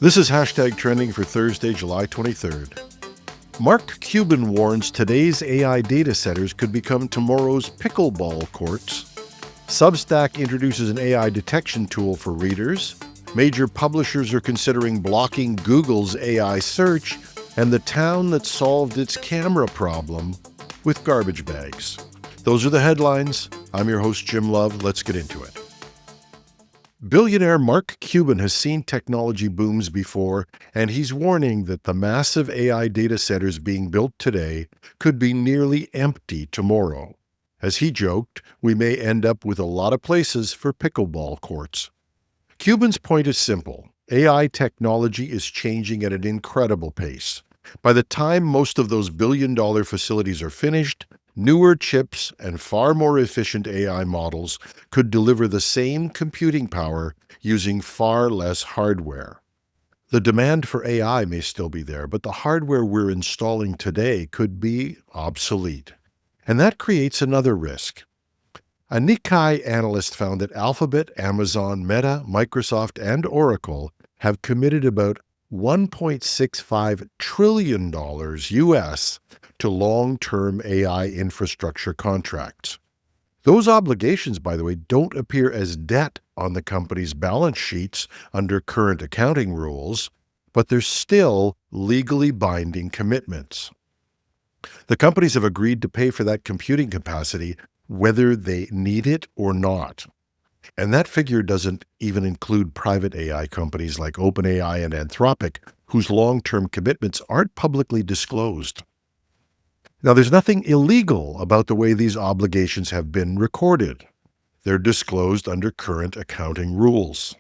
This is hashtag trending for Thursday, July 23rd. Mark Cuban warns today's AI data centers could become tomorrow's pickleball courts. Substack introduces an AI detection tool for readers. Major publishers are considering blocking Google's AI search, and the town that solved its camera problem with garbage bags. Those are the headlines. I'm your host, Jim Love. Let's get into it. Billionaire Mark Cuban has seen technology booms before, and he's warning that the massive AI data centers being built today could be nearly empty tomorrow. As he joked, we may end up with a lot of places for pickleball courts. Cuban's point is simple. AI technology is changing at an incredible pace. By the time most of those billion-dollar facilities are finished, newer chips and far more efficient AI models could deliver the same computing power using far less hardware. The demand for AI may still be there, but the hardware we're installing today could be obsolete. And that creates another risk. A Nikkei analyst found that Alphabet, Amazon, Meta, Microsoft, and Oracle have committed about $1.65 trillion US to long-term AI infrastructure contracts. Those obligations, by the way, don't appear as debt on the company's balance sheets under current accounting rules, but they're still legally binding commitments. The companies have agreed to pay for that computing capacity whether they need it or not. And that figure doesn't even include private AI companies like OpenAI and Anthropic, whose long-term commitments aren't publicly disclosed. Now, there's nothing illegal about the way these obligations have been recorded. They're disclosed under current accounting rules.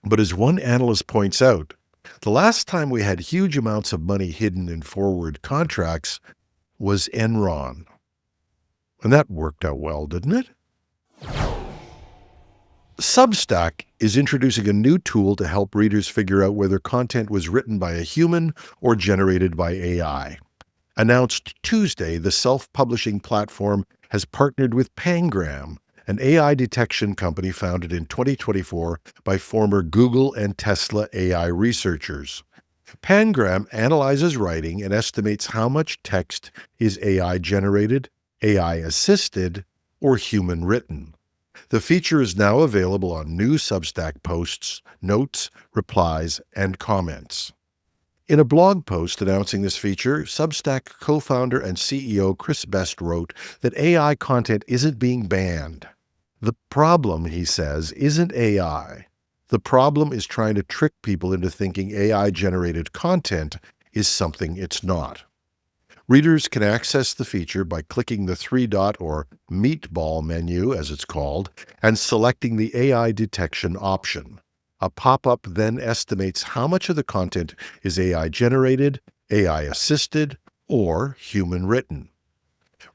But as one analyst points out, the last time we had huge amounts of money hidden in forward contracts was Enron. And that worked out well, didn't it? Substack is introducing a new tool to help readers figure out whether content was written by a human or generated by AI. Announced Tuesday, the self-publishing platform has partnered with Pangram, an AI detection company founded in 2024 by former Google and Tesla AI researchers. Pangram analyzes writing and estimates how much text is AI-generated, AI-assisted, or human-written. The feature is now available on new Substack posts, notes, replies, and comments. In a blog post announcing this feature, Substack co-founder and CEO Chris Best wrote that AI content isn't being banned. The problem, he says, isn't AI. The problem is trying to trick people into thinking AI-generated content is something it's not. Readers can access the feature by clicking the three-dot or meatball menu, as it's called, and selecting the AI detection option. A pop-up then estimates how much of the content is AI-generated, AI-assisted, or human-written.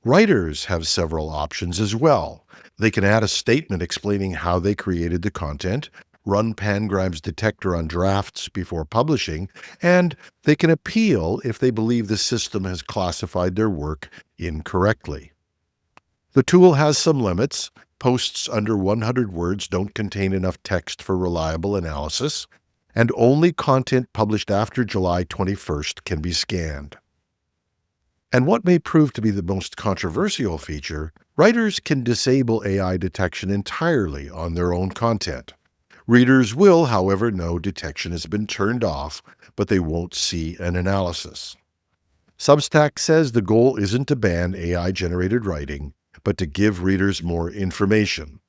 Writers have several options as well. They can add a statement explaining how they created the content, run Pangram's detector on drafts before publishing, and they can appeal if they believe the system has classified their work incorrectly. The tool has some limits. Posts under 100 words don't contain enough text for reliable analysis, and only content published after July 21st can be scanned. And what may prove to be the most controversial feature, writers can disable AI detection entirely on their own content. Readers will, however, know detection has been turned off, but they won't see an analysis. Substack says the goal isn't to ban AI-generated writing, but to give readers more information.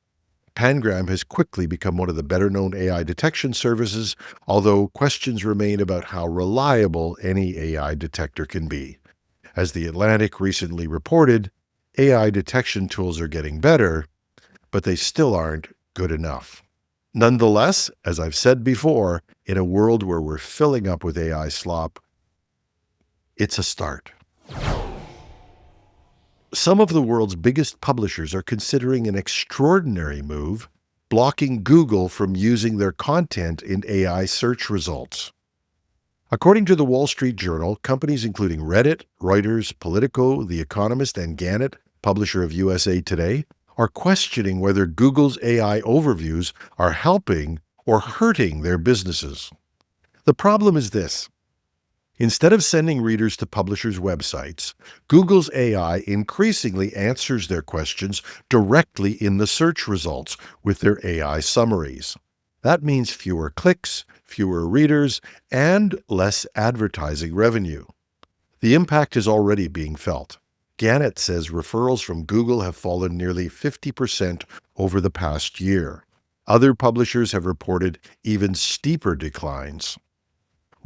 Pangram has quickly become one of the better-known AI detection services, although questions remain about how reliable any AI detector can be. As The Atlantic recently reported, AI detection tools are getting better, but they still aren't good enough. Nonetheless, as I've said before, in a world where we're filling up with AI slop, it's a start. Some of the world's biggest publishers are considering an extraordinary move, blocking Google from using their content in AI search results. According to the Wall Street Journal, companies including Reddit, Reuters, Politico, The Economist, and Gannett, publisher of USA Today, are questioning whether Google's AI overviews are helping or hurting their businesses. The problem is this. Instead of sending readers to publishers' websites, Google's AI increasingly answers their questions directly in the search results with their AI summaries. That means fewer clicks, fewer readers, and less advertising revenue. The impact is already being felt. Gannett says referrals from Google have fallen nearly 50% over the past year. Other publishers have reported even steeper declines.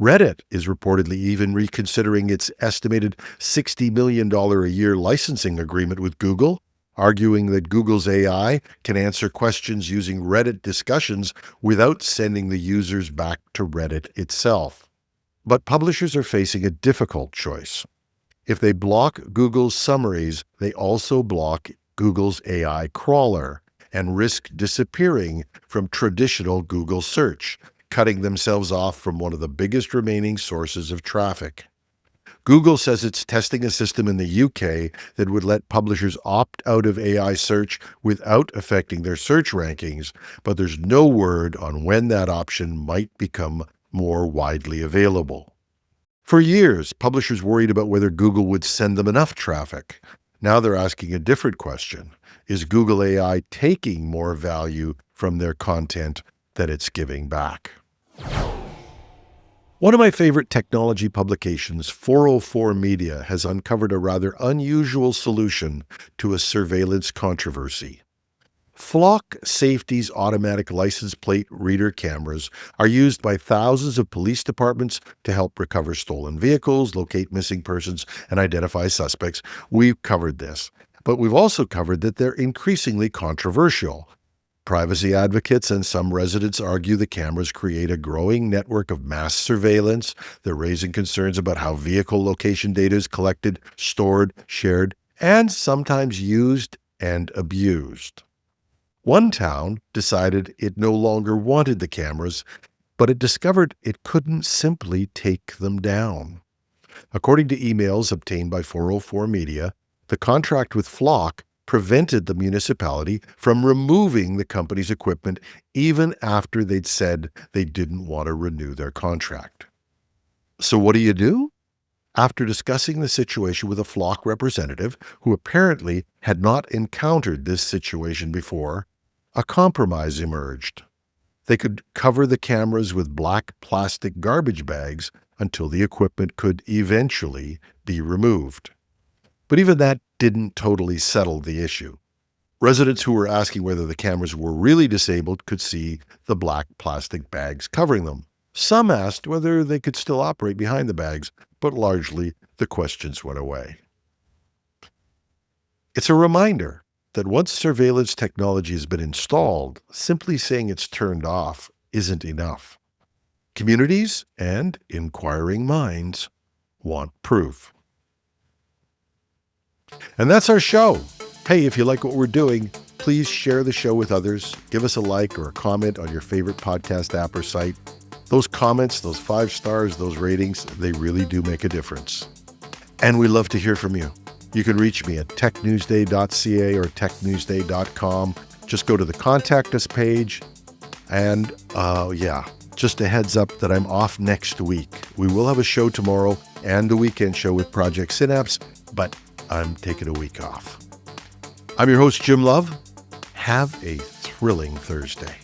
Reddit is reportedly even reconsidering its estimated $60 million a year licensing agreement with Google, arguing that Google's AI can answer questions using Reddit discussions without sending the users back to Reddit itself. But publishers are facing a difficult choice. If they block Google's summaries, they also block Google's AI crawler and risk disappearing from traditional Google search, cutting themselves off from one of the biggest remaining sources of traffic. Google says it's testing a system in the UK that would let publishers opt out of AI search without affecting their search rankings, but there's no word on when that option might become more widely available. For years, publishers worried about whether Google would send them enough traffic. Now they're asking a different question. Is Google AI taking more value from their content that it's giving back? One of my favorite technology publications, 404 Media, has uncovered a rather unusual solution to a surveillance controversy. Flock Safety's automatic license plate reader cameras are used by thousands of police departments to help recover stolen vehicles, locate missing persons, and identify suspects. We've covered this, but we've also covered that they're increasingly controversial. Privacy advocates and some residents argue the cameras create a growing network of mass surveillance. They're raising concerns about how vehicle location data is collected, stored, shared, and sometimes used and abused. One town decided it no longer wanted the cameras, but it discovered it couldn't simply take them down. According to emails obtained by 404 Media, the contract with Flock prevented the municipality from removing the company's equipment even after they'd said they didn't want to renew their contract. So what do? After discussing the situation with a Flock representative who apparently had not encountered this situation before, a compromise emerged. They could cover the cameras with black plastic garbage bags until the equipment could eventually be removed. But even that didn't totally settle the issue. Residents who were asking whether the cameras were really disabled could see the black plastic bags covering them. Some asked whether they could still operate behind the bags, but largely the questions went away. It's a reminder that once surveillance technology has been installed, simply saying it's turned off isn't enough. Communities and inquiring minds want proof. And that's our show. Hey, if you like what we're doing, please share the show with others. Give us a like or a comment on your favorite podcast app or site. Those comments, those 5 stars, those ratings, they really do make a difference. And we love to hear from you. You can reach me at technewsday.ca or technewsday.com. Just go to the Contact Us page. And just a heads up that I'm off next week. We will have a show tomorrow and the weekend show with Project Synapse, but I'm taking a week off. I'm your host, Jim Love. Have a thrilling Thursday.